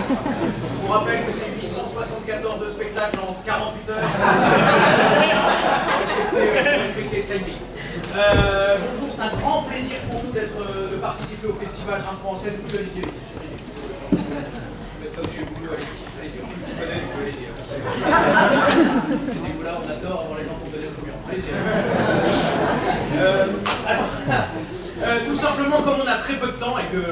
Je vous rappelle que c'est 874 de spectacle en 48 heures. Respectez le timing. Bonjour, c'est un grand plaisir pour nous de participer au festival Rame Français. Vous pouvez les yeux. Comme chez vous, allez-y, je vous connais, vous allez-y. Chez là, on adore avoir les gens pour donner le commun. Allez-y. Tout simplement, comme on a très peu de temps et que...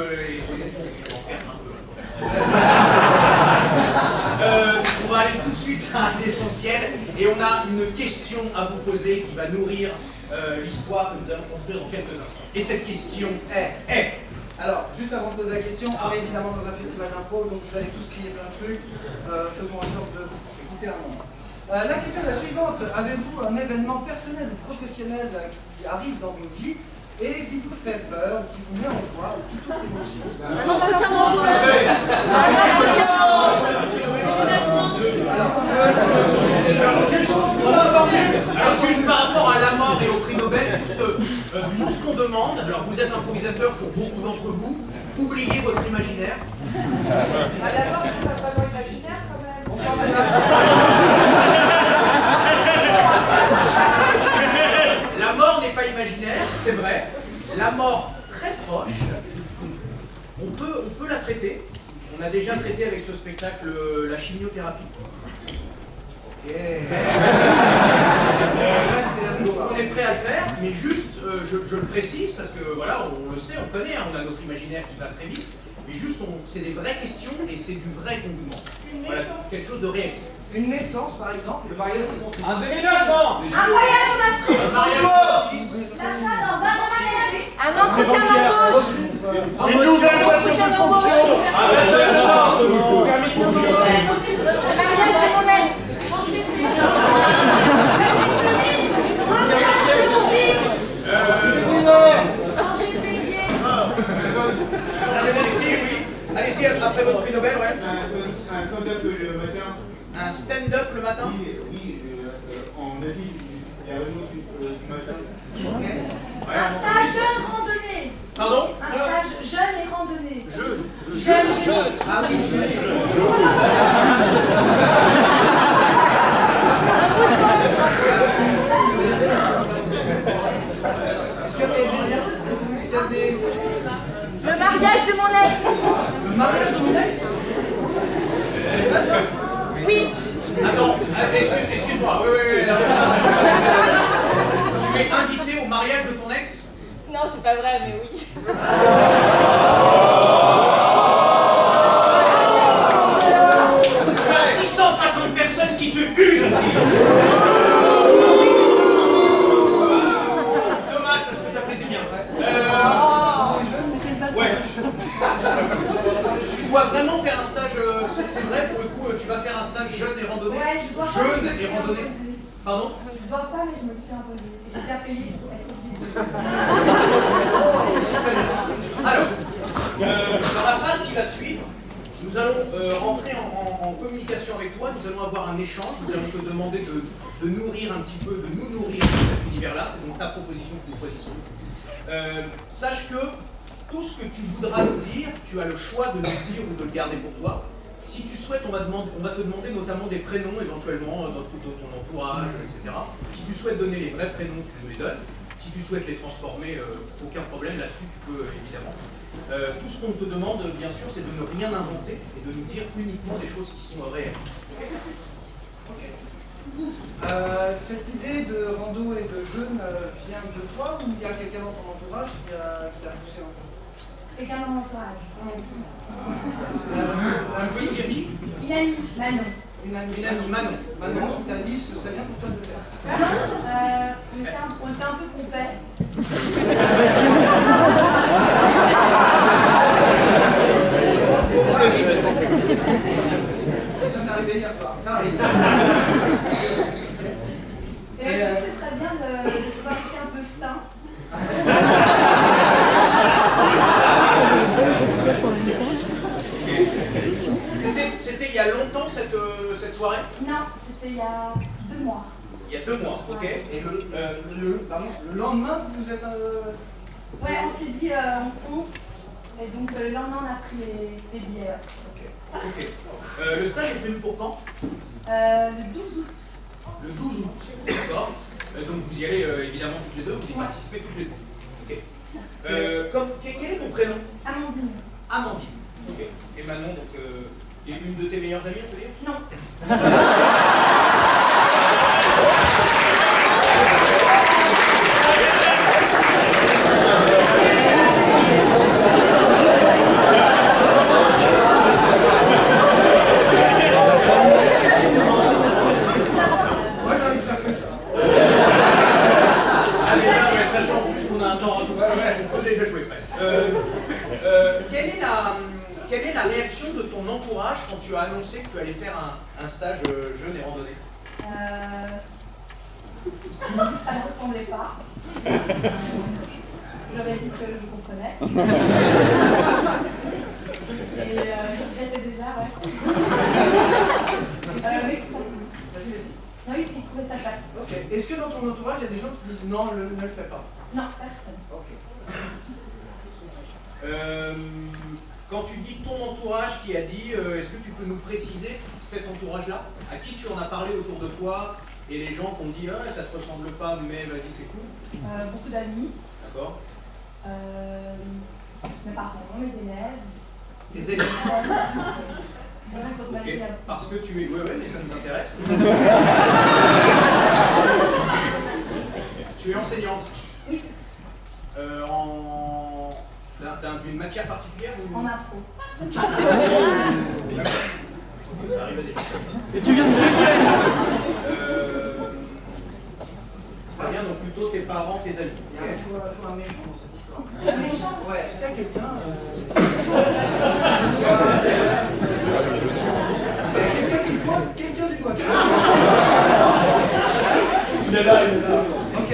on va aller tout de suite à l'essentiel et on a une question à vous poser qui va nourrir l'histoire que nous allons construire dans quelques instants. Et cette question est... Alors, juste avant de poser la question, on est évidemment dans un festival d'impro, donc vous allez tous crier plein de trucs. Faisons en sorte d'écouter un moment. La question est la suivante. Avez-vous un événement personnel ou professionnel qui arrive dans vos vies et qui vous fait peur, ou qui vous met en joie, ou toute autre émotion? Un entretien d'embauche. Juste par rapport à la mort et au prix Nobel, juste tout ce qu'on demande, alors vous êtes improvisateur pour beaucoup d'entre vous, oubliez votre imaginaire. La mort, c'est pas vraiment imaginaire quand même. La mort n'est pas imaginaire, c'est vrai. La mort très proche, on peut la traiter. On a déjà traité avec ce spectacle la chimiothérapie. Ok. Donc on est prêt à le faire, mais juste, je le précise parce que voilà, on le sait, on connaît, hein, on a notre imaginaire qui va très vite. Mais juste, c'est des vraies questions et c'est du vrai qu'on nous demande. Voilà, quelque chose de réaliste. Une naissance, par exemple, le mariage de mon fils. Un déménagement. Un voyage en Afrique. Un mariage. L'achat d'un bateau aménagé. Un entretien d'embauche. Une nouvelle voiture de fonction. Le mariage chez mon ex. Allez-y, après votre prix Nobel, ouais. Un stand-up le matin. Un stand-up le matin. Oui, en Asie, il y a un autre matin. Un stage jeune randonnée. Pardon? Un stage jeune et randonnée. Jeune. Ah oui, Le mariage de mon ex. le mariage de mon ex. Oui. Attends, excuse-moi. Oui. Tu es invité au mariage de ton ex? Non, c'est pas vrai, mais oui. Tu as 650 personnes qui te huent, jeune fille. Dommage, parce que ça plaisait bien. Ouais. Tu dois vraiment faire un stage, c'est vrai pour le coup, tu vas faire un stage jeune et randonnée. Ouais, je dois pas, Jeune mais je me et suis randonnée. imposée. Pardon? Je dois pas, mais je me suis imposée. J'ai déjà payé pour être obligée. Alors, dans la phase qui va suivre, nous allons rentrer en communication avec toi, nous allons avoir un échange, nous allons te demander de nourrir un petit peu, de nous nourrir de cet univers-là, c'est donc ta proposition que nous choisissons. Sache que tout ce que tu voudras nous dire, tu as le choix de le dire ou de le garder pour toi. Si tu souhaites, on va te demander notamment des prénoms éventuellement dans tout ton entourage, etc. Si tu souhaites donner les vrais prénoms, tu nous les donnes. Si tu souhaites les transformer, aucun problème là-dessus, tu peux évidemment. Tout ce qu'on te demande, bien sûr, c'est de ne rien inventer et de nous dire uniquement des choses qui sont réelles. Okay. Cette idée de rando et de jeûne vient de toi ou il y a quelqu'un dans ton entourage qui t'a poussé un peu? Quelqu'un dans mon entourage. Tu peux y dire qui? Une amie, Manon. Une amie Manon. Manon qui t'a dit ce serait bien pour toi de le faire. On était un peu compètes. Ça m'est arrivé hier soir. Ça arrive. Et est-ce que ce serait bien de pouvoir rester un peu sain? C'était il y a longtemps cette soirée? Non, c'était il y a 2 mois. Il y a 2 mois, ok. Et le lendemain, vous êtes... Ouais, on s'est dit on fonce. Et donc le lendemain, on a pris les billets. Ok. Ok. Le stage est prévu pour quand? Le 12 août. Le 12 août, d'accord. Donc vous y allez évidemment toutes les deux, vous y participez toutes les deux. Ok. Quel est ton prénom? Amandine. Amandine. Ok. Et Manon, donc, est une de tes meilleures amies, on peut dire? Non. Moi j'ai envie de faire que ça. Ah déjà, ouais, sachant en plus qu'on a un temps raccourci, on peut déjà jouer presque. Quelle est la réaction de ton entourage quand tu as annoncé que tu allais faire un stage jeune et randonnée? Ça ne ressemblait pas. J'aurais dit que je comprenais. Et je regrettais déjà, ouais. Oui, il trouvait ça chouette. Ok. Est-ce que dans ton entourage, il y a des gens qui disent non, ne le fais pas? Non, personne. Ok. Quand tu dis ton entourage qui a dit, est-ce que tu peux nous préciser cet entourage-là? À qui tu en as parlé autour de toi? Et les gens qui ont dit, ah, ça te ressemble pas, mais vas-y, c'est cool. Beaucoup d'amis. D'accord. Mes parents, mes élèves. Tes élèves. Ok. Parce que tu es. Oui, mais ça nous intéresse. Tu es enseignante. Oui. D'une matière particulière ou... En intro. Ça arrive à des... Et tu viens de Bruxelles? Très bien, donc plutôt tes parents, tes amis. Il faut un méchant dans cette histoire. Un méchant? Ouais, est-ce qu'il y a quelqu'un quelqu'un du côté? Il est là. Ok.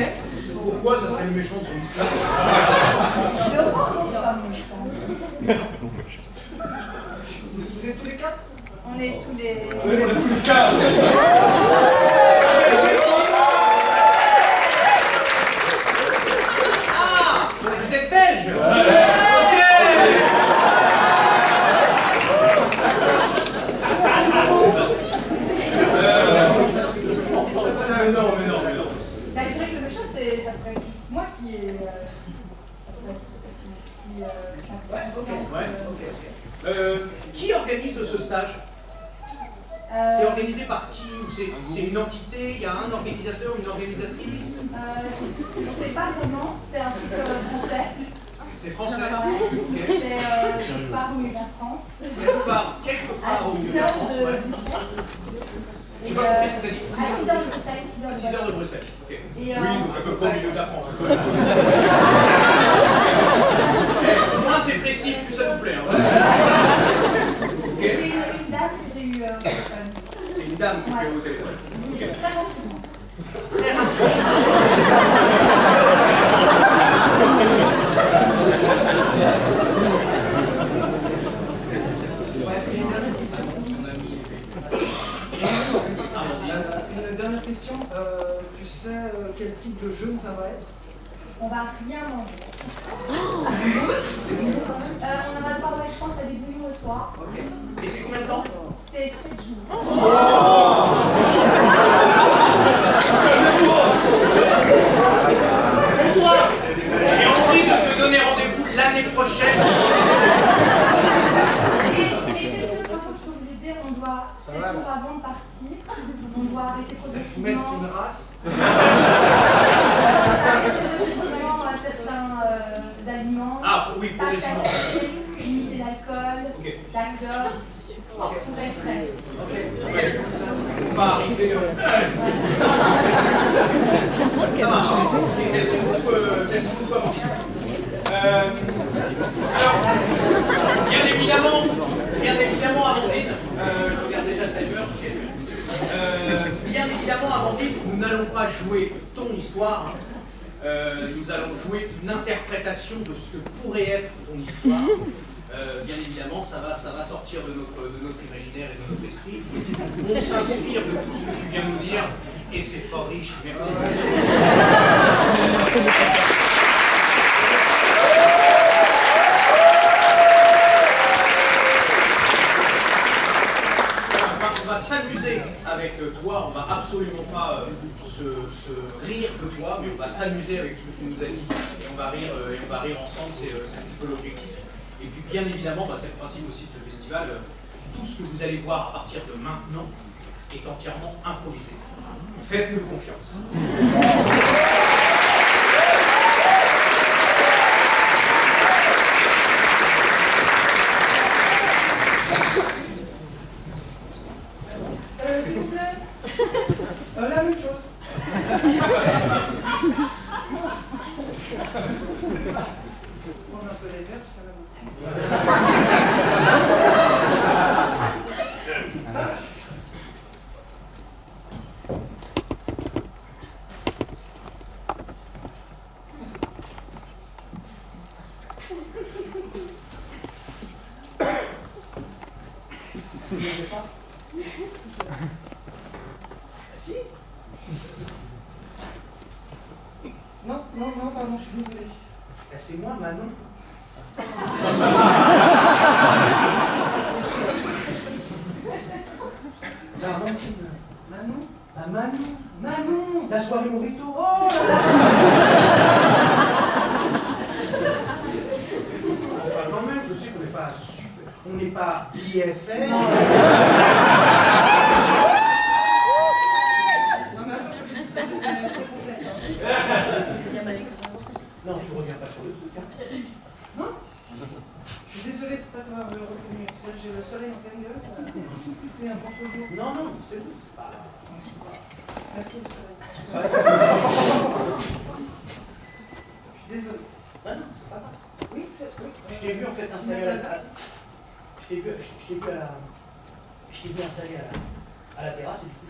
Pourquoi ça serait le méchant de son histoire? Je crois qu'on soit méchant. Vous êtes tous les quatre? On est tous les... On est tous les quatre. Ah, vous êtes belge? Ok. Mais non. Bah, je dirais que le méchant, ça pourrait être juste moi qui est... ça pourrait être Qui organise ce stage? C'est organisé par qui? Ou c'est une entité? Il y a un organisateur, une organisatrice? on ne sait pas vraiment, c'est un truc français. C'est français? Ouais. Ok. C'est quelque part au milieu de la France. Quelque part À au 6 milieu de la heures France, de ouais. Bruxelles. J'ai pas compris ce que t'as dit. À 6 heures de Bruxelles. 6 heures de Bruxelles. Ok. Et, Oui, donc à peu près au milieu de la France. Moins c'est précis, plus ça nous plaît. Hein. Ok. c'est une dame que j'ai eue au téléphone. C'est une dame que tu as au téléphone. Ok. Très rassurante. Très rassurant. Une dernière question. Tu sais quel type de jeûne ça va être? On va rien manger. On aura le droit, je pense, à des bouillons le soir. Ok. Et c'est combien de temps? C'est 7 jours. J'ai envie de te donner rendez-vous l'année prochaine. Et quelques infos que je peux vous aider, on doit, 7 jours avant de partir, on doit arrêter Vous mettre progressivement. une race? Progressivement à certains aliments. Ah, oui, progressivement. Pas de café, limiter l'alcool, Ok. la clope, pour être prêt. On va arriver. Ça marche. Merci beaucoup, Amandine. Alors, bien évidemment, Amandine, je regarde déjà le timer, bien évidemment, Amandine, nous n'allons pas jouer ton histoire. Nous allons jouer une interprétation de ce que pourrait être ton histoire. Bien évidemment, ça va sortir de notre imaginaire et de notre esprit. On s'inspire de tout ce que tu viens de nous dire et c'est fort riche. Merci. s'amuser avec toi, on va absolument pas se rire de toi, mais on va s'amuser avec ce que tu nous as dit, et on va rire ensemble, c'est un petit peu l'objectif. Et puis bien évidemment, c'est le principe aussi de ce festival, tout ce que vous allez voir à partir de maintenant est entièrement improvisé. Faites-nous confiance. S'il vous plaît. La même chose. Mange un peu les verres, ça va beaucoup. Si. Non, pardon, je suis désolé. C'est moi, Manon. Manon. Ah, Manon. Manon. La soirée Morito. Oh là là. Enfin, quand même, je sais qu'on n'est pas super. On n'est pas IFM. Non, mais attends, je dis ça, c'est complète. Non, tu reviens pas sur le truc. Hein. Non. Je suis désolé de ne pas t'avoir reconnu. J'ai le soleil en pleine gueule. C'est un bon jour. Non, c'est bon. Merci le soleil. Je suis désolé. Ah non, c'est pas grave. Oui, c'est ce que. Je t'ai vu en fait installé à la. Je t'ai vu installé à la terrasse et du coup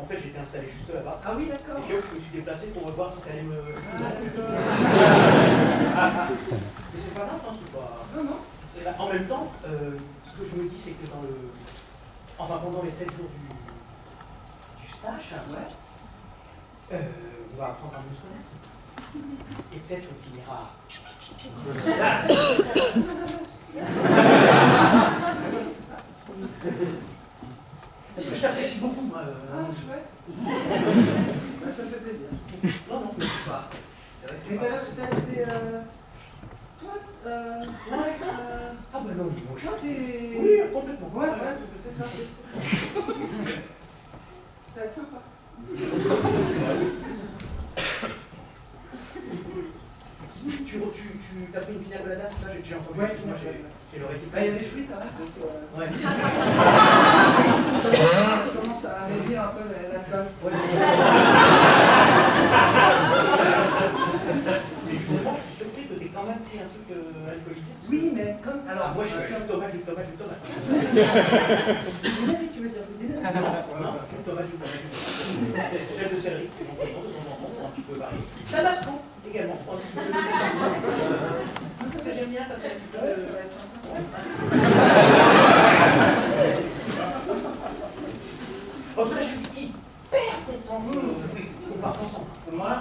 en fait j'étais installé juste là-bas. Ah oui, d'accord. Et donc je me suis déplacé pour voir si t'allais me. Mais c'est pas grave, hein, c'est pas. Non. Et bah, en même temps, ce que je me dis c'est que pendant les 7 jours du stage, Ouais. on va apprendre à mieux se connaître. Et peut-être on finira. Parce que je t'apprécie beaucoup, moi. Chouette. Ça me fait plaisir. Non, mais c'est pas. C'est vrai, c'est Mais pas. t'as été. Toi, Ouais. Ah bah non, moi toi, t'es. Oui, complètement. Ouais, c'est ça. Ça va être sympa. Tu t'as pris une pina colada, c'est ça? J'ai entendu. Ouais, moi j'ai l'oreille toute. Il y a des fruits quand même. Donc, Ouais. je commence à réduire un peu l'alcool. Ouais. Mais justement, je suis surpris que t'aies quand même pris un truc alcoolisé. Oui, mais comme. Alors, moi je suis jus de tomate. Tu veux dire du début? Non, jus de tomate. Celle de céleri, éventuellement, de temps en temps, un petit peu varié. Tabasco, également. Parce que j'aime bien quand t'as un petit peu. Ouais, ça va être sympa. En tout cas, je suis hyper content qu'on parte ensemble. Moi,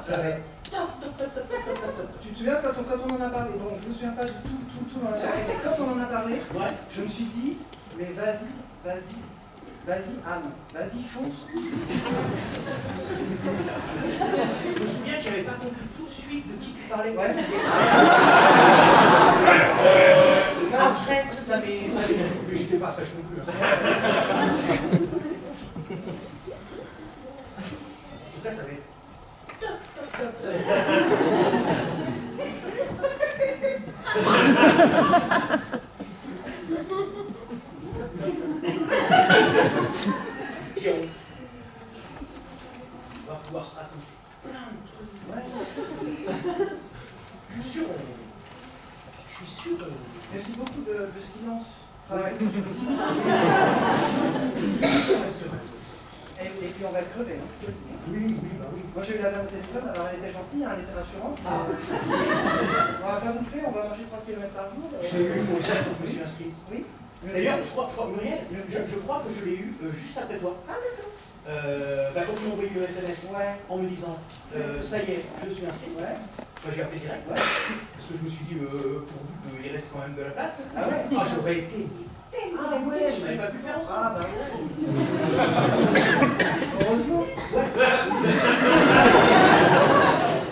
Ça va être. tu te souviens quand on en a parlé? Bon, je me souviens pas de tout dans la soirée, mais quand on en a parlé, Ouais. je me suis dit, mais vas-y, Anne, vas-y, fonce. Je me souviens que j'avais pas compris tout de suite de qui tu parlais. Ouais. Après, ça m'est. Mais j'étais pas fraîche non plus. Hein. En tout cas, ça va être. Puis on va pouvoir se raconter plein de trucs. Je suis sûr. Merci beaucoup de silence. Ouais. Et puis on va le crever. Hein. Oui. Moi j'ai eu la dame au téléphone, alors elle était gentille, hein, elle était rassurante. On va pas bouffer, on va marcher 3 km par jour. J'ai eu moi aussi quand je me suis inscrit. Oui. D'ailleurs, je crois Muriel, je crois que je l'ai eu juste après toi. Ah d'accord. Quand tu m'as envoyé le SMS en me disant ça y est, je suis inscrit. Ouais. J'ai appelé direct. Parce que je me suis dit, pourvu qu'il reste quand même de la place. Ah ouais. J'aurais été tellement écoutez, ouais. si on n'avait pas pu faire ensemble. Ah, bah ouais. Heureusement.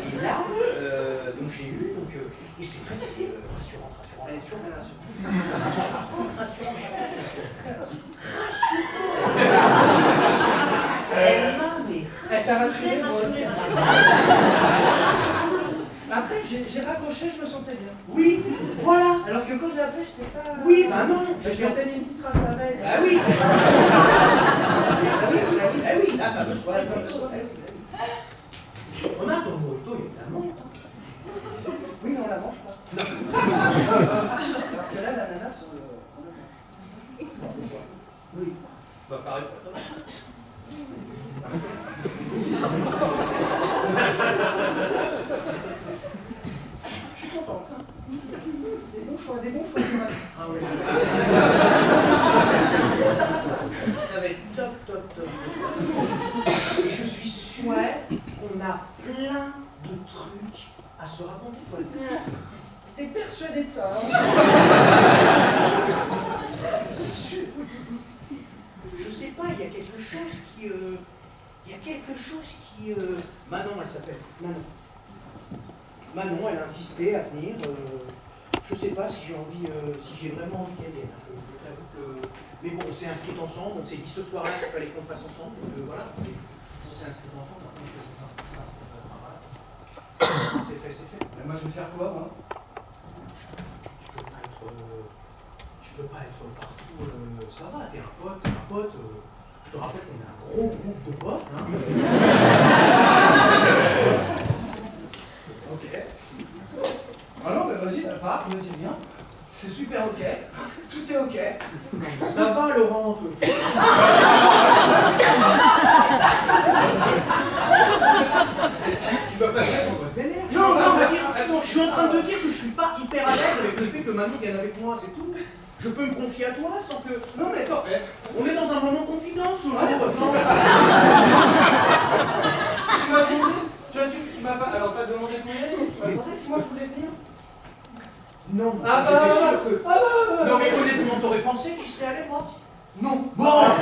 Et là, donc j'ai eu, et c'est très rassurant. Elle est sûre, elle est Elle t'a rassuré, moi aussi. Après, j'ai raccroché, je me sentais bien. Oui, voilà. Alors que quand j'ai appelé, j'étais pas... Oui, bah non. Je m'étais mis une petite trace la veille. Ah oui. Ah oui, la fameuse soirée. Remarque, dans le mojito, il y a de la menthe. Oui, mais on la mange pas. Non. Alors que là, l'ananas, on le mange. Oui. Bah pareil pour toi. Je suis contente. Hein. Des bons choix, tu m'as dit. Ah oui. Ça va être top. Et je suis sûr qu'on a plein de trucs à se raconter, Paul. T'es persuadé de ça, hein? C'est sûr. Je sais pas, il y a quelque chose qui... Manon, elle s'appelle. Manon, elle a insisté à venir. Je sais pas si j'ai envie, si j'ai vraiment envie qu'elle vienne. Mais bon, on s'est inscrits ensemble, on s'est dit ce soir-là qu'il fallait qu'on le fasse ensemble. Donc voilà, on s'est inscrits ensemble. C'est fait. Mais moi, je vais faire quoi, moi? Tu peux pas être partout, ça va, t'es un pote. Je te rappelle qu'on est un gros groupe de potes. Hein. Ok. Ah non, mais vas-y, part, me dis bien. C'est super ok. Tout est ok. Ça va, Laurent. Tu vas pas faire ton pote vénère. Non, attends, je suis en train de te dire que je suis pas hyper à l'aise avec le fait que Manon vienne avec moi, c'est tout. Je peux me confier à toi sans que... Non, mais attends. On est dans un moment confidence, Laurent. Tu m'as demandé? Tu m'as pas... Alors, pas demandé combien? Tu m'as demandé si moi je voulais venir? Non, Ah j'étais bah, sûr que... Non mais honnêtement, t'aurais pensé qu'il serait allé, moi? Non. Bon, voilà.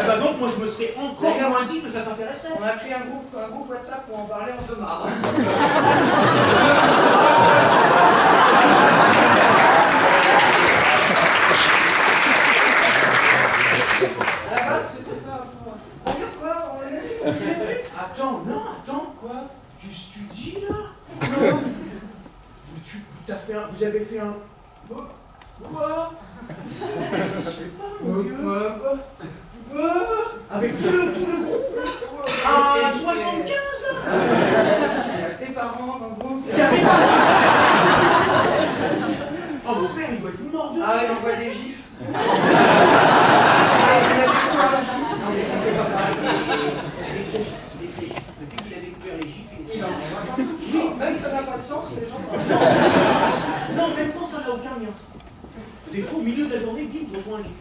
Eh ben donc, moi je me serais encore moins dit que ça t'intéressait. On a créé un groupe WhatsApp pour en parler, on se marre. À la base, c'était pas pour... On regarde quoi? On est Netflix? Attends, Quoi? qu'est-ce que tu dis là? Non. Vous avez fait un... Quoi? Je sais pas, mon vieux. Quoi? Avec tout le groupe là? À 75 là? Il y a tes parents dans le groupe. Oh, mon père, il doit être mort de Ah, il envoie des gifs. Non, mais ça, c'est pas pareil. Depuis qu'il a découvert les gifs, Il en envoie partout. Même si ça n'a pas de sens, les gens parlent. Non, même quand ça n'a aucun lien. Des fois, au milieu de la journée, bim, je reçois un gif.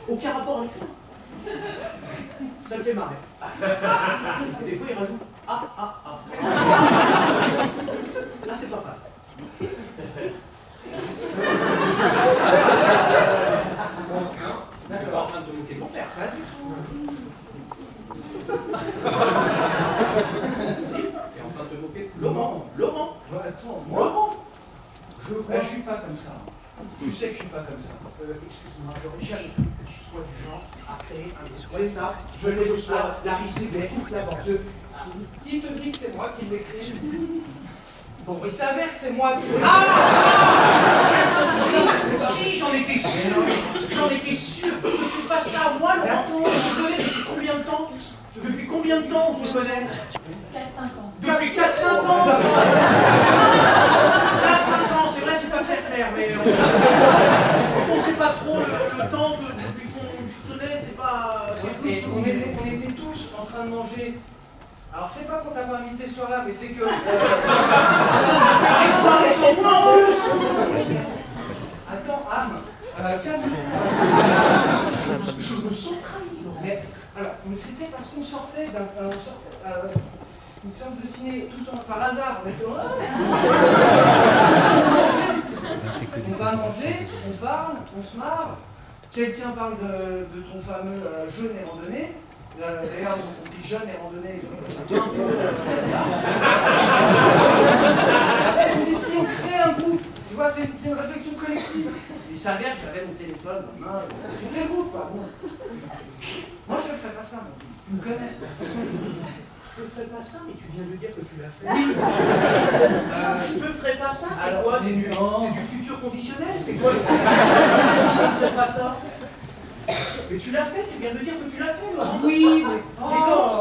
Aucun rapport avec toi. Ça le fait marrer. Des fois, il rajoute ah. Là, c'est pas grave. D'accord, en train de se moquer de mon père. Pas du tout. Si, t'es en train de te moquer de Laurent. Attends, moi, Laurent. Je vois. je suis pas comme ça. Tu sais que je suis pas comme ça. Excuse-moi, j'aurais jamais cru que tu sois du genre à créer un discours. C'est ça, je reçois la risée de toute la bande. Qui te dit que c'est moi qui l'écris? Bon, il s'avère que c'est moi qui l'écris. Si, j'en étais sûr. J'en étais sûr que tu fasses ça à moi, Laurent. On se connaît depuis combien de temps? Depuis combien de temps on se connaît? 4-5 ans. Depuis 4-5 ans. 4-5 ans, c'est vrai, c'est pas très clair, mais on sait pas trop le temps depuis qu'on se connaît, c'est pas... C'est flou. On était tous en train de manger. Alors, c'est pas qu'on t'a pas invité ce soir-là, mais c'est que. Attends, Anne, calme-toi. Je me sens trahi. Mais c'était parce qu'on sortait une sorte de ciné tous par hasard. On était On va manger, on parle, on se marre. Quelqu'un parle de ton fameux jeûne et randonnée. D'ailleurs, on dit jeûne et randonnée. Je me dis, si on crée un groupe, tu vois, c'est une réflexion collective. Il s'avère que j'avais mon téléphone dans ma main, j'ai créé le groupe, quoi. Bon. Moi, je ne ferais pas ça, moi. Tu me connais. Je te ferai pas ça, mais tu viens de dire que tu l'as fait. Oui. Je te ferai pas ça, c'est quoi? C'est du futur conditionnel? C'est quoi? Je te ferai pas ça. Mais tu l'as fait, tu viens de dire que tu l'as fait, Laurent. Oui, mais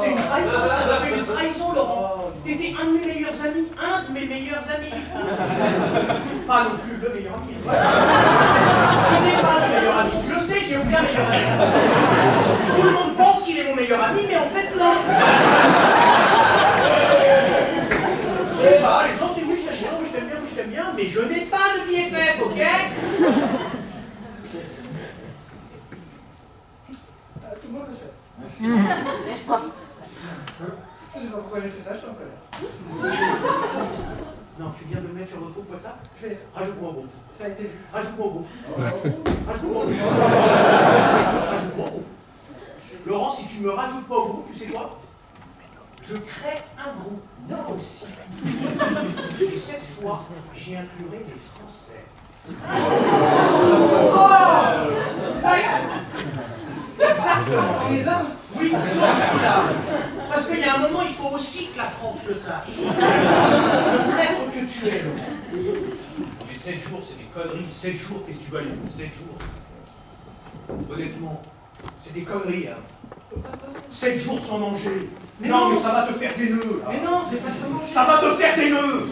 c'est une trahison, ça s'appelle une trahison, Laurent. T'étais un de mes meilleurs amis, Pas non plus le meilleur ami. Je n'ai pas de meilleur ami, tu le sais, j'ai aucun meilleur ami. Tout le monde pense qu'il est mon meilleur ami, mais en fait non. Je sais pas, les gens c'est oui, je t'aime bien, oui, je t'aime bien, oui, je t'aime bien, mais je n'ai pas de BFF, ok? Tout le monde le sait. Je sais pas pourquoi j'ai fait ça, je suis en colère. Non, tu viens de le mettre sur votre groupe WhatsApp? Je vais. Rajoute-moi au groupe. Ça a été vu. Rajoute-moi au groupe. Rajoute-moi au groupe. Rajoute-moi au groupe. Laurent, si tu me rajoutes pas au groupe, tu sais quoi? Je crée un groupe, moi aussi. Et cette fois, j'y inclurai des Français. Oui. Exactement. Les hommes. Oui, j'en suis là. Parce qu'il y a un moment, il faut aussi que la France le sache. Le traître que tu es, Laurent. Mais 7 jours, c'est des conneries. 7 jours, qu'est-ce que tu vas aller faire 7 jours? Honnêtement, c'est des conneries, hein. 7 jours sans manger. Mais non, mais ça va te faire des nœuds. Là. Mais non, c'est pas sans manger. Ça va te faire des nœuds.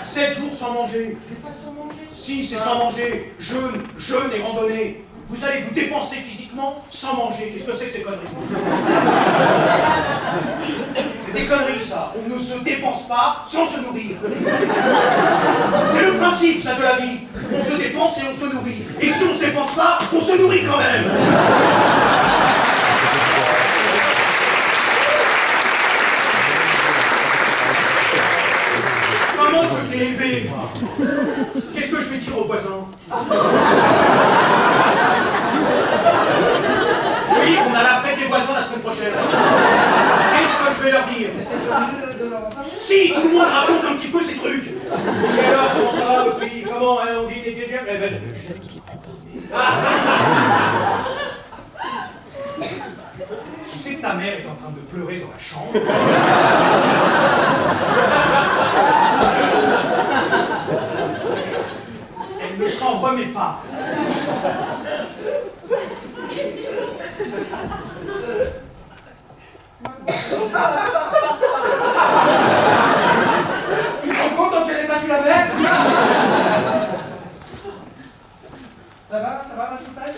7 jours sans manger. C'est pas sans manger. Si, c'est sans manger. Jeûne et randonnée. Vous allez vous dépenser physiquement sans manger. Qu'est-ce que c'est que ces conneries? C'est des conneries, ça. On ne se dépense pas sans se nourrir. C'est le principe, ça, de la vie. On se dépense et on se nourrit. Et si on se dépense pas, on se nourrit quand même. Comment je t'ai élevé, moi? Qu'est-ce que je vais dire aux voisins? Oui, on a la fête des voisins la semaine prochaine. Qu'est-ce que je vais leur dire? Si, tout le monde raconte un petit peu ces trucs. Et alors, comment ça va, votre fille? Comment, hein, on dit des bien? Eh ben, tu sais que ta mère est en train de pleurer dans la chambre. Elle ne s'en remet pas. Tu te rends compte dans quel état tu la mets? Ça va, ma choupaille?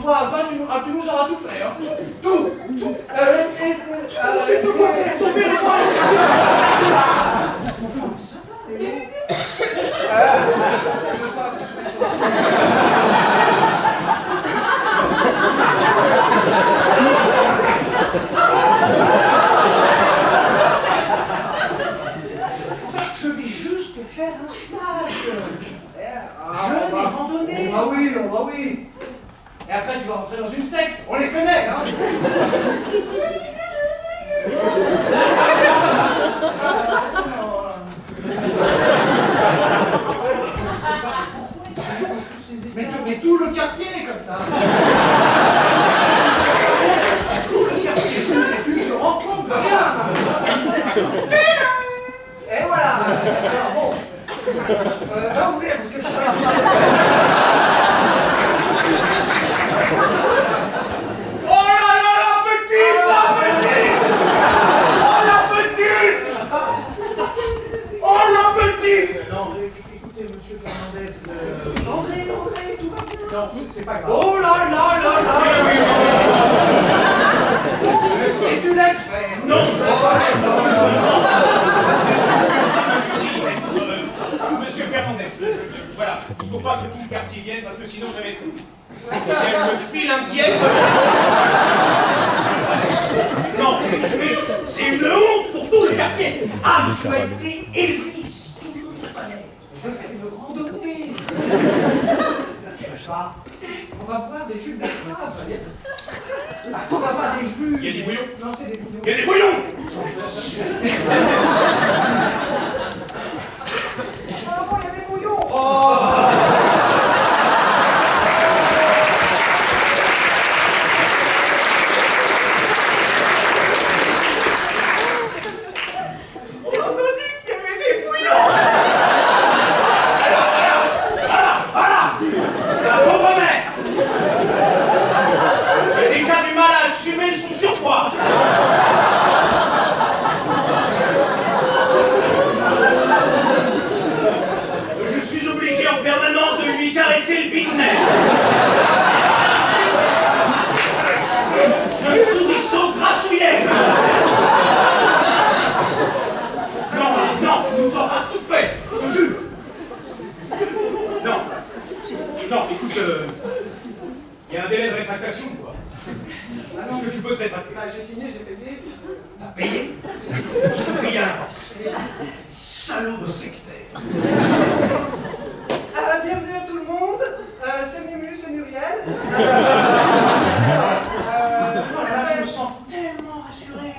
Toi, tu nous auras tout fait, hein? Tout! C'est tout moi, ton père et moi. Je vais juste faire un stage. Je vais randonner. Ah oui, ah oui. Et après, tu vas rentrer dans une secte. On les connaît, hein? Mais tout le quartier est comme ça. Tout le quartier, tu ne te rends compte de rien. Et voilà. Alors bon. Va ouvrir parce que je suis pas là. Oh là là, la petite! Oh la petite! Oh la petite! Non, écoutez, monsieur Fernandez, André, tout va bien. Non, c'est pas grave. Oh là là là là. Et tu laisses faire. Non, je ne Monsieur Fernandez, voilà, il ne faut pas que tout le quartier vienne parce que sinon ça va être... Elle me file un Ah, tu as été élevé ici, tout le monde te connaît. Je fais une randonnée. Je sais pas. On va boire des jus de betterave. On va boire des jus. Il y a des bouillons. Non, c'est des bouillons. Il y a des bouillons. Ah bon, il y a des bouillons. On a dit qu'il y avait des bouillons. Voilà. La pauvre mère. J'ai déjà du mal à assumer son surpoids. Je suis obligé en permanence de lui caresser le bidounet. Un souriceau grassouillet. Non, tu nous auras tout fait, je te jure. Non, écoute, il y a un délai de rétractation, quoi. Ah non, Est-ce que tu peux te rétracter? bah, j'ai signé, j'ai payé. T'as payé? Il faut payer à l'avance. Salaud de sectaire. Bienvenue à tout le monde. C'est Mumu, c'est Muriel. Là, je me sens tellement rassuré.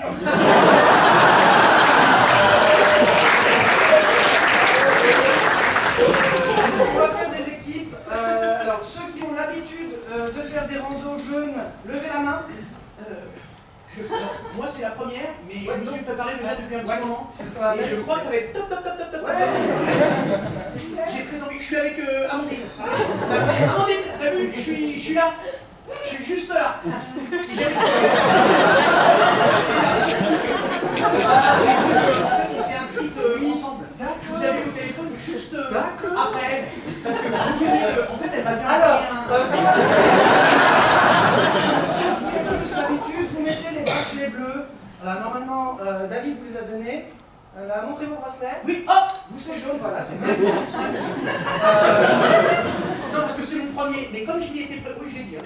On va faire des équipes. Alors, ceux qui ont l'habitude de faire des randos jeunes, levez la main. Moi, c'est la première, mais je me suis préparé déjà depuis un petit moment. C'est ce qu'on appelle. Et je crois que ça va être top. Ouais. J'ai très envie. Je suis avec Amandine. Amandine, t'as vu, je suis là. Je suis juste là. On s'est inscrits ensemble. Je vous avais au téléphone juste après. Parce que en fait, elle m'a bien Alors, envoyé ceux qui ont plus l'habitude, vous mettez les bracelets bleus. Alors, normalement, David vous les a donnés. Là, montrez vos bracelets. Oui, hop. Vous, c'est jaune, voilà, c'est bien. Non, parce que c'est mon premier. Mais comme je l'y étais prêt, oui, je l'ai dit.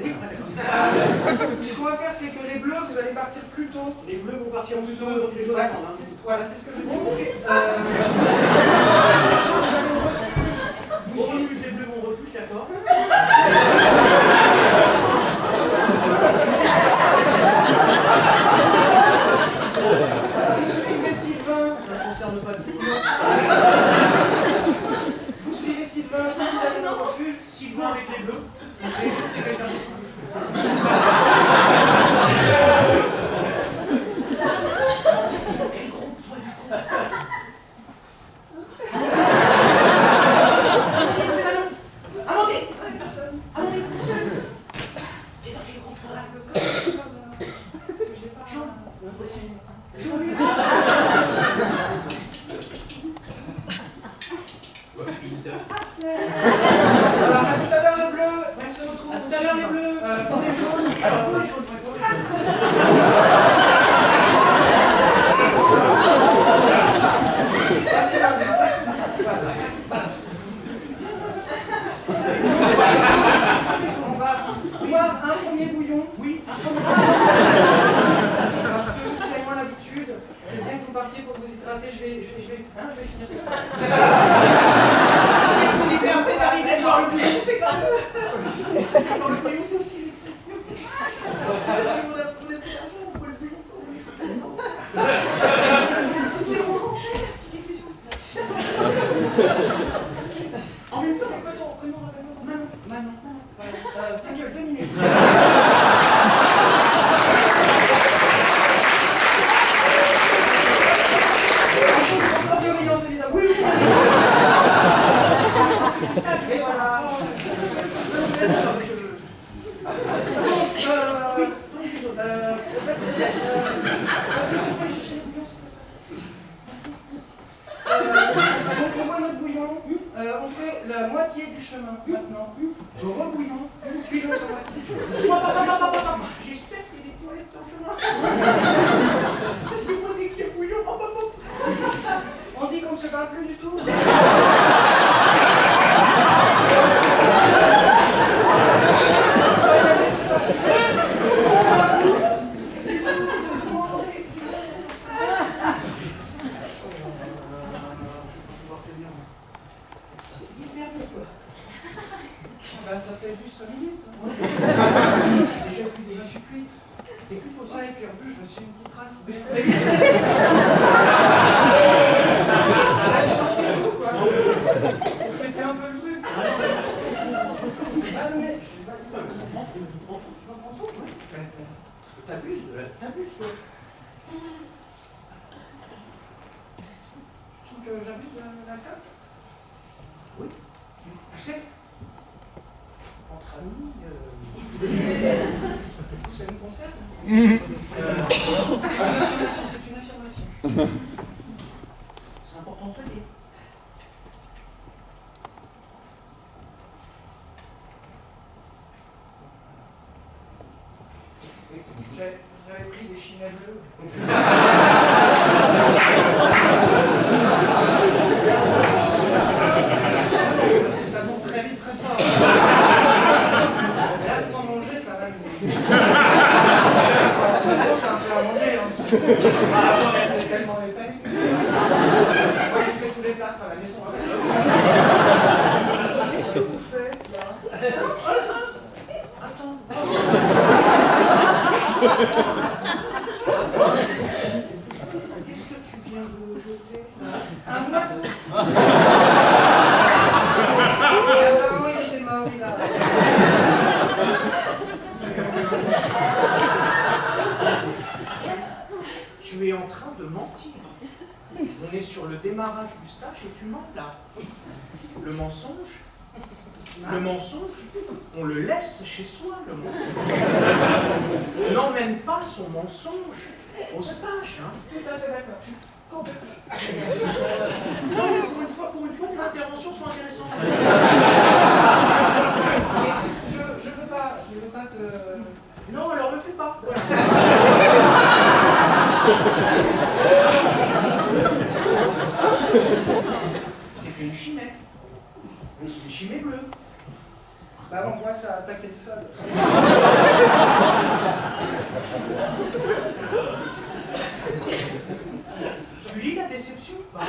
Ce qu'on va faire, c'est que les bleus, vous allez partir plus tôt. Les bleus vont partir en dessous, donc les jaunes Ouais, attendent. voilà, c'est ce que je dis. Au refuge, les bleus vont au refuge, d'accord. Vous suivez Sylvain. Ça ne concerne pas le Vous suivez Sylvain, vous allez dans le refuge. Sylvain avec les bleus. Et c'est quelqu'un d'autre. Quel groupe, toi, du coup? Amandine, c'est Manon. Amandine. Amandine. T'es dans quel groupe, toi, là? Jaune. Impossible. Jaune. Alors, à tout à l'heure les bleus, on se retrouve. À tout à l'heure, les bleus. Pour les jaunes. Alors, pour les jaunes, pour les jaunes. On va boire un premier bouillon. Oui. Parce que vous avez moins l'habitude, c'est bien que vous partiez pour vous hydrater. Je vais finir ça. Je me disais un peu d'arriver de boire le bouillon, c'est quand même. Boire le bouillon, c'est aussi une expression. C'est vrai qu'on a trouvé de l'argent, on boit le bouillon. C'est mon grand-père qui disait ça. En même temps, c'est quoi ton prénom? Rappelle-moi. Manon. Manon. Ta gueule, 2 minutes. T'es plus aussi. Ouais, et puis en plus, je me suis une petite race. Vous faites un peu le truc. Ah non, mais je suis pas dit. T'abuses, toi. Tu trouves que j'abuse de l'alcool? Oui. Tu sais, entre amis, Ça nous concerne? C'est une affirmation. c'est important de se le dire. J'avais pris des chinelles bleus. Ça monte très vite, très fort. Là, sans manger, ça va nous. C'est un peu à manger. Hein. C'est tellement épais. Moi, j'ai fait tous les plats à la maison. Qu'est-ce que vous faites là? Attends. Qu'est-ce que tu viens de jeter? Un oiseau. Apparemment, il était mort, il a. Tu es en train de mentir. On est sur le démarrage du stage et tu mens là. Le mensonge, on le laisse chez soi, le mensonge. On n'emmène pas son mensonge au stage. Hein. Tout à fait d'accord. Non, mais pour une fois, tes interventions sont intéressantes. Je veux pas te. Non, alors le fais pas. Voilà. C'était une chimée. Une chimée bleue. Bah, on voit ça attaquer le sol. Tu lis la déception ou pas?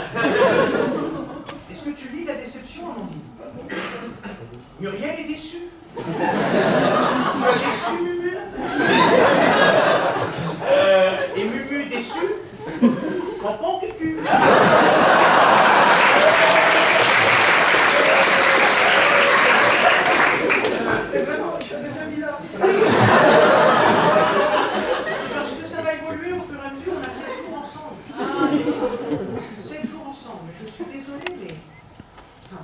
Est-ce que tu lis la déception, Amandine? Muriel est déçue. Tu as déçu Mumu? Et Mumu déçu? Campon cucu. C'est vraiment bizarre. Parce que ça va évoluer au fur et à mesure, on a 7 jours ensemble. 7 jours ensemble, mais je suis désolé, mais... Enfin,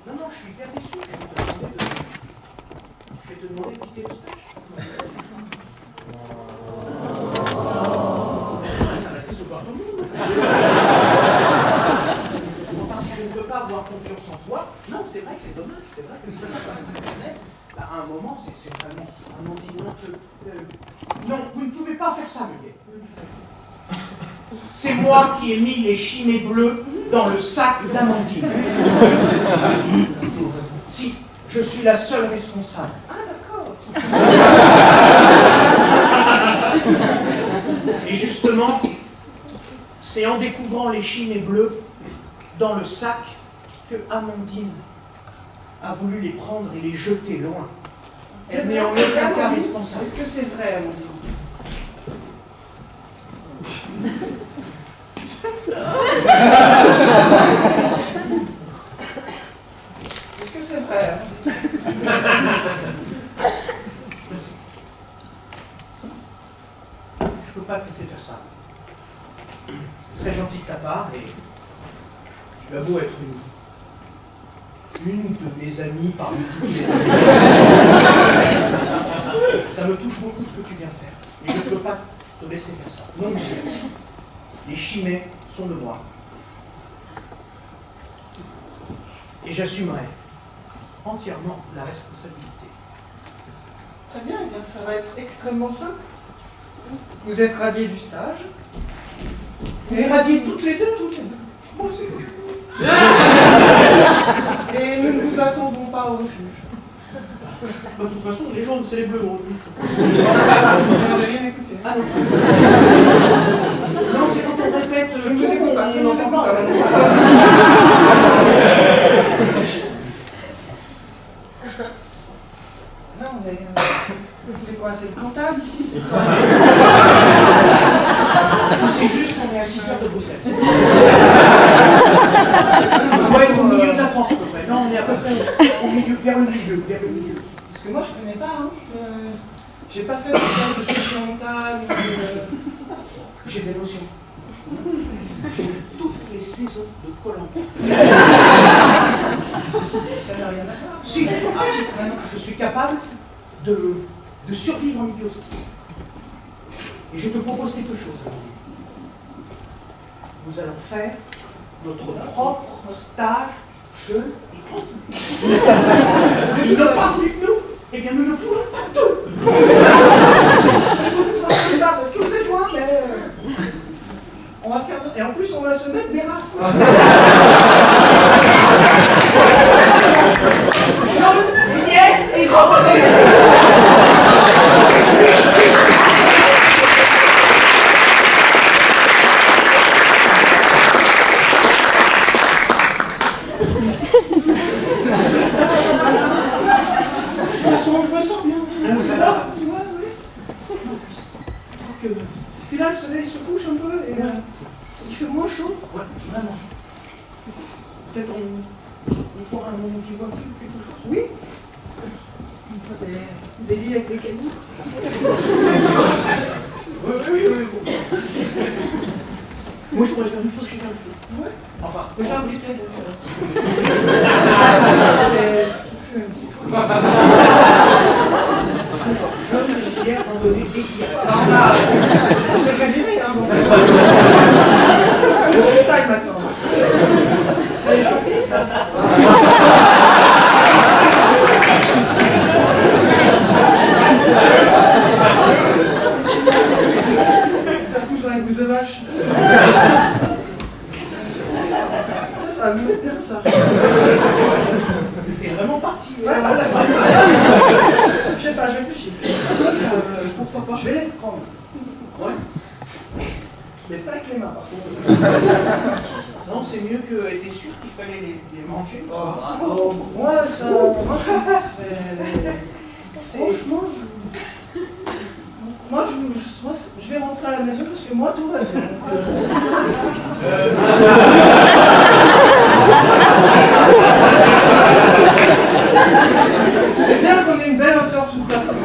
non, je suis hyper déçu. Je vais te demander de quitter le stage. Ça va décevoir tout le monde. Enfin, si je ne peux pas avoir confiance en toi, non, c'est vrai que c'est dommage. C'est vrai que si je ne peux pas bah, à un moment, c'est vraiment un anti-non. Non, vous ne pouvez pas faire ça, Miguel. C'est moi qui ai mis les chimées bleues dans le sac d'Amandine. Si, je suis la seule responsable. Ah, d'accord. Et justement, c'est en découvrant les chimées bleues dans le sac que Amandine a voulu les prendre et les jeter loin. Elle n'est en aucun cas responsable. Est-ce que c'est vrai, Amandine? Est-ce que c'est vrai? Je peux pas te laisser faire ça. Très gentil de ta part et tu as beau être une de mes amies parmi toutes mes amies. Ça me touche beaucoup ce que tu viens de faire. Et je ne peux pas te laisser faire ça. Non, les chimées sont de moi. Et j'assumerai entièrement la responsabilité. Très bien, eh bien, ça va être extrêmement simple. Vous êtes radiés du stage. Et radiez toutes les deux. Moi aussi. Et nous ne vous attendons pas au refuge. De toute façon, les jaunes, c'est les bleus au refuge. Vous n'avez rien écouté. Ah non. Non, c'est quand on répète. Je ne vous écoute pas. On n'entend pas. Non, mais c'est quoi? C'est le comptable ici? Je sais juste qu'on est à 6 heures de Bruxelles. On doit être au milieu de la France à peu près. Non, on est à peu près au milieu, vers le milieu. Parce que moi, je connais pas, hein. J'ai pas fait le stage de survie en montagne. J'ai des notions. J'ai vu toutes les saisons de Koh-Lanta. Ça n'a rien à voir. Si, maintenant, je suis capable de survivre en milieu hostile. Et je te propose quelque chose. Nous allons faire notre propre stage jeu et groupe. Ils n'ont pas voulu de nous, eh bien nous ne voulons pas d'eux. Parce que vous êtes loin, mais on va faire. Et en plus, on va se mettre des races. Jaune, billet et randonnée. Je me sens bien. Puis là, le soleil se couche un peu et il fait moins chaud. Ouais, vraiment. Peut-être on pourra un moment qui voit plus quelque chose. Oui. Des lits avec des cailloux. Oui. Moi, je pourrais faire du feu, je suis bien le feu. Ouais. Enfin, J'ai un briquet. jaune, billet, randonnée, et cigarette. On s'est fait virer, hein. On fait ça maintenant. C'est joli, ça. Ça pousse dans les gousses de vache. Ça va me mettre bien, ça. T'es vraiment parti. Ouais, bah là, c'est... Je sais pas, je réfléchis. Pourquoi pas? Je vais les prendre. Ouais. Mais pas avec les mains, par contre. Non, c'est mieux que. T'es sûr qu'il fallait les manger? Moi, ça fait... Franchement, je vais rentrer à la maison parce que moi, tout va bien. C'est bien qu'on ait une belle hauteur sous le plafond.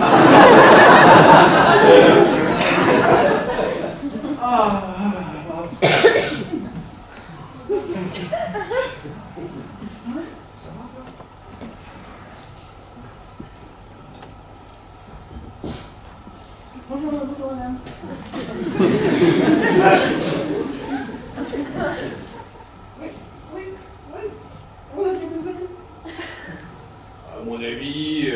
Bonjour madame. Oui, on a des nouvelles. À mon avis,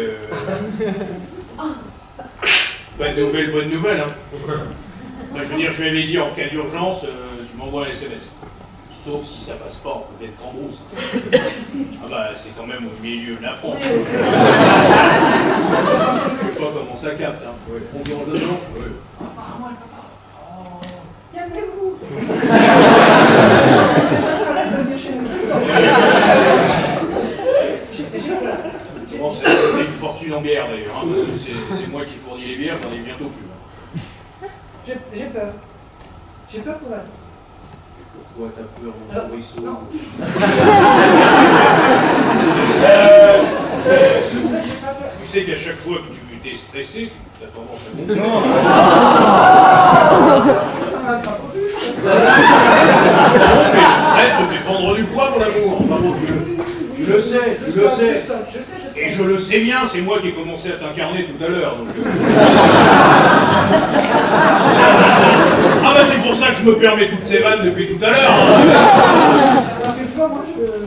bonne nouvelle, hein. Moi, je veux dire, je lui avais dit en cas d'urgence, tu m'envoies un SMS. Sauf si ça passe pas, peut-être qu'en brousse. Ah bah, c'est quand même au milieu de la France. Je sais pas comment ça capte, hein. On dit en zone blanche. Apparemment, elle va pas. Calmez-vous. Bon, c'est une fortune en bière d'ailleurs, hein, parce que c'est moi qui fournis les bières, j'en ai bientôt plus. Hein. J'ai peur. J'ai peur pour elle. Pourquoi t'as peur, mon souriceau? Non. Tu sais qu'à chaque fois que tu t'es stressé, tu as tendance à gonfler. Mais le stress te fait prendre du poids, mon amour. Enfin bon, tu le sais. Je sais. Et je le sais bien, c'est moi qui ai commencé à t'incarner tout à l'heure. Donc... Ah bah c'est pour ça que je me permets toutes ces vannes depuis tout à l'heure.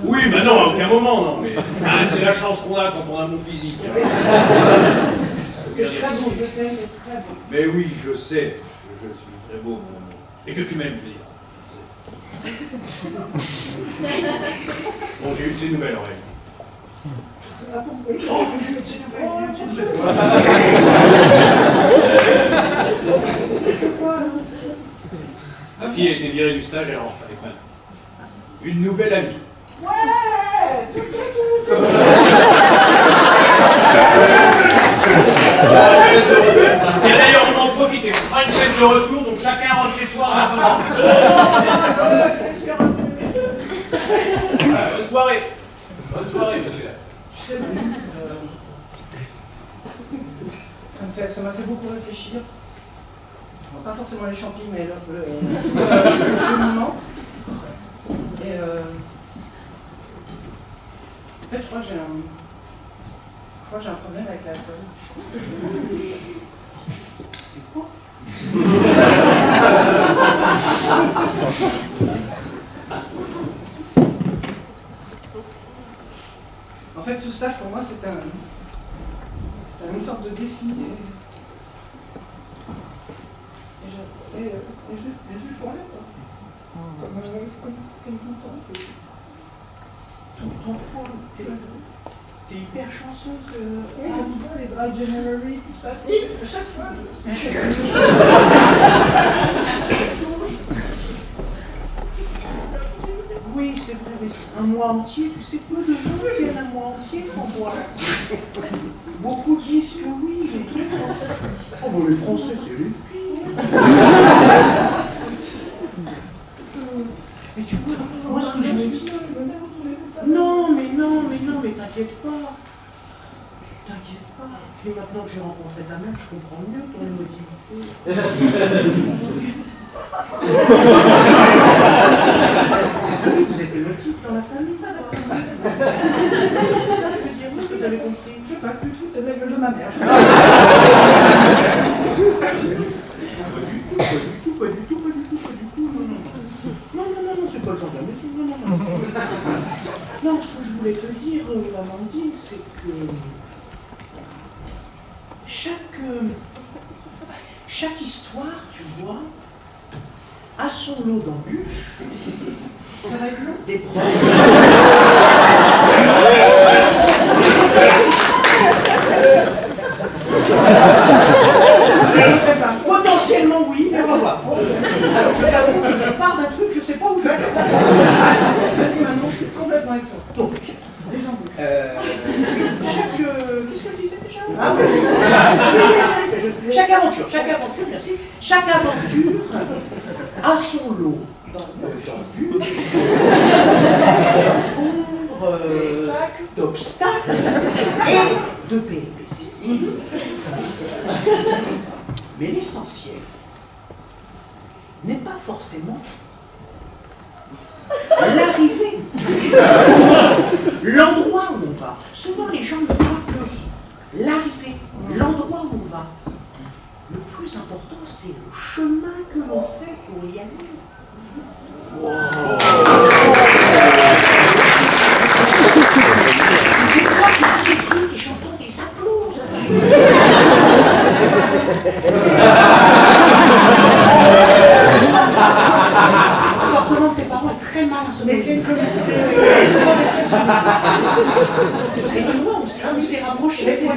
Oui, bah non, à aucun moment, non. Mais c'est la chance qu'on a quand on a mon physique. Hein. Mais oui, je sais. Je suis très beau, mon amour. Et que tu m'aimes, je veux dire. Bon, j'ai eu de ces nouvelles, Aurélie. Oh, j'ai eu de ces nouvelles. Ma fille a été virée du stage, elle rentre avec moi. Une nouvelle amie. Ouais. Il y a d'ailleurs une entreprise quitter. On fera une fête de retour, donc chacun rentre chez soi en attendant. Bonne soirée. Bonne soirée, monsieur. Tu sais, ça m'a fait beaucoup réfléchir. Bon, pas forcément les champignons, mais le cheminement. Et en fait, je crois que j'ai un problème avec l'alcool. Quoi? En fait, ce stage pour moi, c'était une sorte de défi. Et je le ferai, quoi. Comme tout le temps. T'es hyper chanceuse. Les dry January, tout ça. À chaque fois. Oui, c'est vrai, mais un mois entier, tu sais, peu de gens viennent un mois entier sans boire. Beaucoup disent que oui, mais les Français. Oh, bon, les Français, c'est les pires. Mais tu vois, moi, ce que je me dis. Non, mais t'inquiète pas. T'inquiète pas. Et maintenant que j'ai rencontré ta mère, je comprends mieux ton émotivité. Vous êtes émotif dans la famille. Ça, je veux dire, où est-ce que t'avais compris? Je sais pas, tu te fous de la gueule de ma mère. Pas du tout, non, c'est pas le genre de la maison, non. Non, ce que je voulais te dire, Amandine, c'est que chaque histoire, tu vois, a son lot d'embûches, des problèmes. Potentiellement oui, mais on va voir. Alors je t'avoue que je pars d'un truc, je sais pas où je vais. Vas-y, maintenant, je suis complètement avec toi. Donc, Les embûches. qu'est-ce que je disais déjà? Ah oui. Chaque aventure, merci. Chaque aventure a son lot d'obstacles et de péripéties. Mais l'essentiel n'est pas forcément l'arrivée, l'endroit où on va. Souvent les gens ne voient que l'arrivée, l'endroit où on va. Le plus important, c'est le chemin que l'on fait pour y aller. Des fois, je dis des trucs et j'entends des applaudissements. Le comportement de tes parents est très mal. Mais c'est une communauté. Et tu vois, on s'est rapprochés. Tu vois,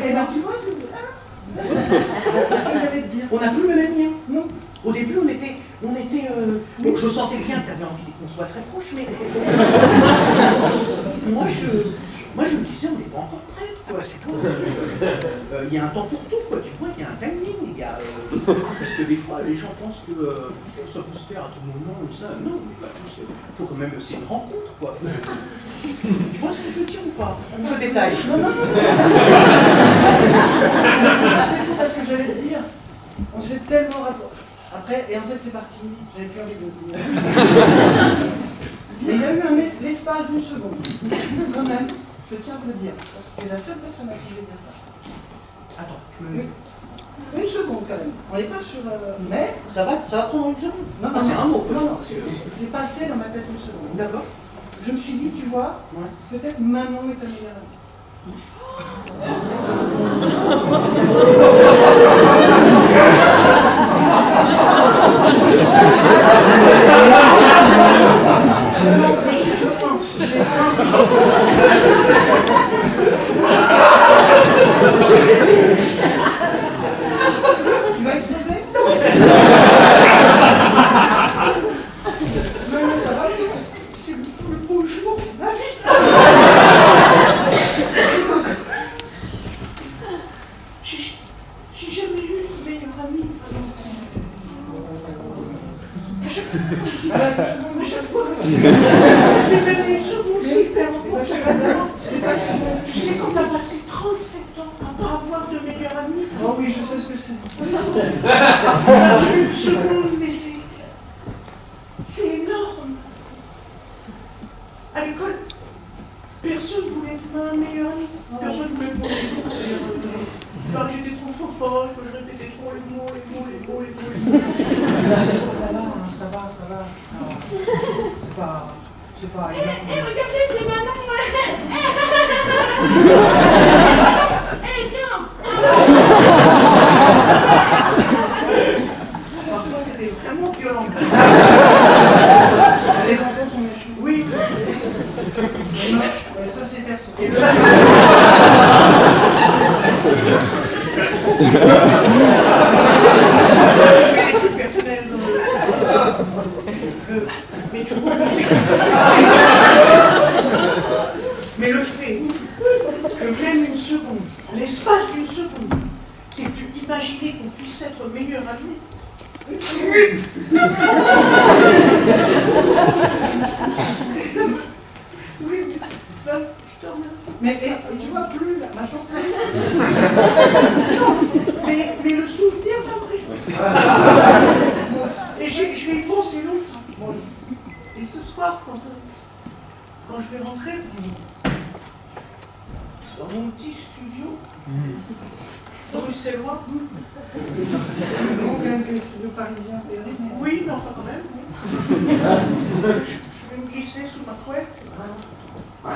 c'est ce que j'allais te dire. On n'a plus le même lien. Non. Au début, on était bon, je sentais bien que tu avais envie qu'on soit très proches, mais moi, je me disais, on n'est pas encore prêts, quoi. C'est tout. Il y a un temps pour tout, quoi. Tu vois, il y a un timing. Parce que des fois, les gens pensent que ça peut se faire à tout moment ou ça. Non, mais pas tout. Il faut quand même c'est une rencontre, quoi. Tu vois ce que je veux dire ou pas? Je détaille. Non. C'est fou parce que j'allais te dire, on s'est tellement rapprochés. Après, et en fait c'est parti, j'avais plus envie de le dire. Mais il y a eu l'espace d'une seconde. Quand même, je tiens à te le dire. Parce que tu es la seule personne à qui je vais dire ça. Attends, Une seconde quand même. On n'est pas sur. Mais. Ça va prendre une seconde. Non, c'est un mot. Non, c'est passé dans ma tête une seconde. D'accord. Je me suis dit, tu vois, peut-être Manon est ta meilleure amie. Tu vas exploser? Non, ça va. C'est le plus beau jour de ma vie. J'ai jamais eu une meilleure amie, Valentine. À chaque fois. Mais même une seconde, c'est hyper important. Tu sais quand t'as passé 37 ans à pas avoir de meilleur ami? Oh oui, je sais ce que c'est. Une seconde, mais c'est énorme. À l'école, personne ne voulait être un meilleur ami. Personne ne voulait être mon meilleur ami. Parce que j'étais trop fort, que je répétais trop les mots. Ça va. C'est pas énorme. Et regardez, c'est Manon. Eh tiens. Parfois, c'était vraiment violent. Les enfants sont méchants. Oui. Mais non, ça c'est perso. Des trucs personnels. Mais tu vois, mais le fait que même une seconde, l'espace d'une seconde, t'aies pu imaginer qu'on puisse être meilleur ami. Oui, mais c'est pas. Je te remercie. Mais et tu vois plus là, maintenant plus. Non, mais le souvenir va me rester. Et je vais y penser longtemps. Et ce soir, quand je vais rentrer dans mon petit studio bruxellois, Grand quand même que les studios parisiens. oui, mais enfin quand même, oui. Je vais me glisser sous ma couette. Non,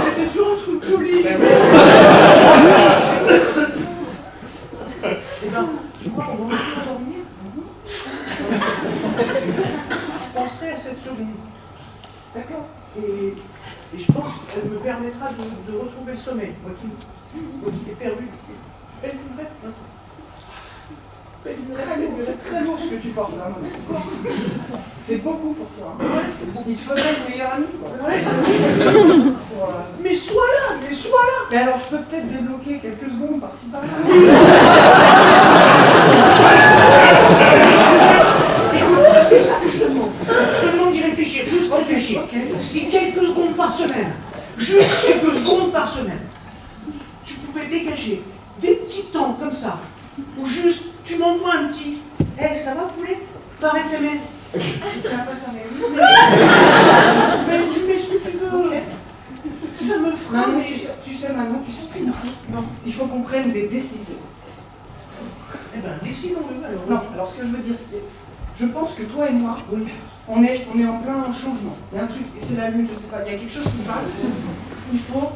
j'étais sur un truc joli. Eh ben, tu vois, on va rester dormir. Je penserai à cette seconde. D'accord. Et je pense qu'elle me permettra de retrouver le sommeil. Moi qui ai perdu. C'est très lourd ce que tu portes là. C'est beaucoup pour toi. Il te faudrait une meilleure amie. Voilà. Mais sois là. Mais alors je peux peut-être débloquer quelques secondes par-ci par-là. Écoute, c'est ça que je te demande. Je te demande d'y réfléchir, juste réfléchir. Ok. Si quelques secondes par semaine, juste quelques secondes par semaine, tu pouvais dégager des petits temps comme ça, ou juste tu m'envoies un petit « Hey, ça va poulette ?» par SMS. Mais tu mets ce que tu veux. Ça me fera, Non, mais... tu sais Manon, tu sais ce qu'il nous faut. Non, il faut qu'on prenne des décisions. Eh ben, décidons-le alors. Non, alors ce que je veux dire, c'est que je pense que toi et moi, on est en plein changement. Il y a un truc, et c'est la lune, je sais pas, il y a quelque chose qui se passe. Il faut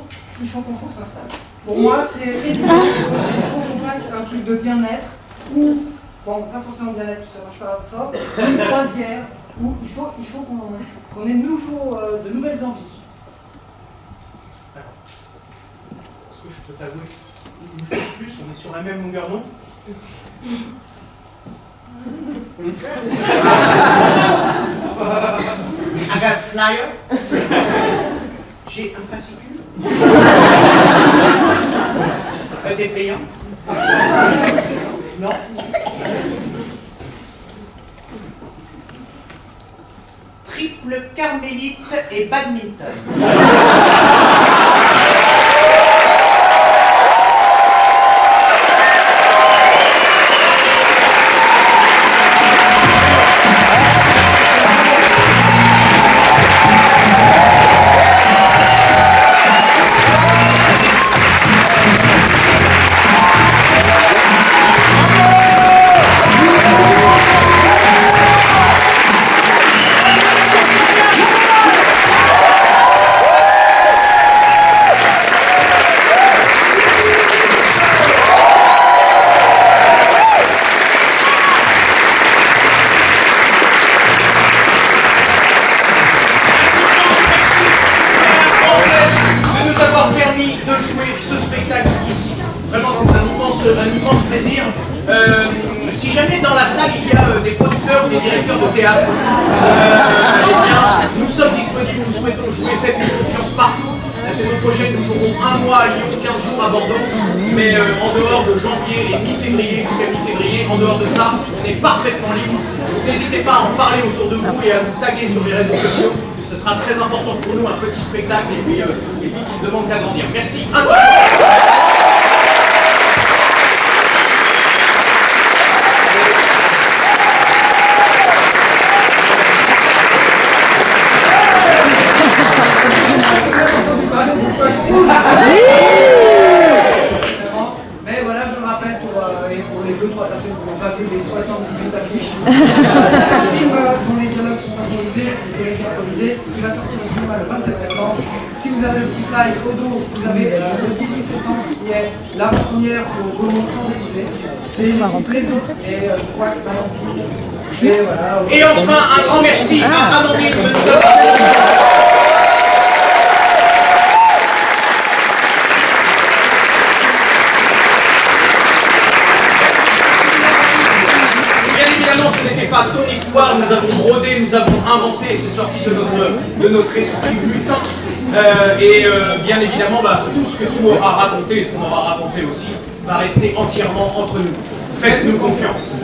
qu'on fasse un stage. Pour moi, c'est évident. Il faut qu'on fasse un truc de bien-être, ou, bon, pas forcément bien-être, ça marche pas fort, une croisière, où il faut qu'on ait de nouvelles envies. Est-ce que je peux t'avouer, une fois de plus, on est sur la même longueur d'onde. I got a flyer. J'ai un fascicule. Des payants. Non. Triple carmélite et badminton. Si jamais dans la salle il y a des producteurs ou des directeurs de théâtre, eh bien, nous sommes disponibles, nous souhaitons jouer, faites-nous confiance partout. saison prochaine, nous jouerons un mois à Lyon, 15 jours à Bordeaux. Mais en dehors de janvier et mi-février jusqu'à mi-février, en dehors de ça, on est parfaitement libre. Donc n'hésitez pas à en parler autour de vous et à nous taguer sur les réseaux sociaux. Ce sera très important pour nous, un petit spectacle et puis qui ne demande qu'à grandir. Merci infiniment. Mais voilà, je le rappelle pour les 2-3 personnes qui n'ont pas vu les 78 affiches. C'est un film dont les dialogues sont improvisés, les dialogues improvisés, qui va sortir au cinéma le 27 septembre. Si vous avez le petit fly au dos, vous avez le 18 septembre qui est l'avant-première au Gaumont Champs-Élysées. C'est une maison et je crois que si. Et enfin, un grand merci à Amandine de nous avoir... Ce n'était pas ton histoire, nous avons brodé, nous avons inventé, c'est sorti de notre esprit mutin. Bien évidemment, tout ce que tu auras raconté, ce qu'on aura raconté aussi, va rester entièrement entre nous. Faites-nous confiance.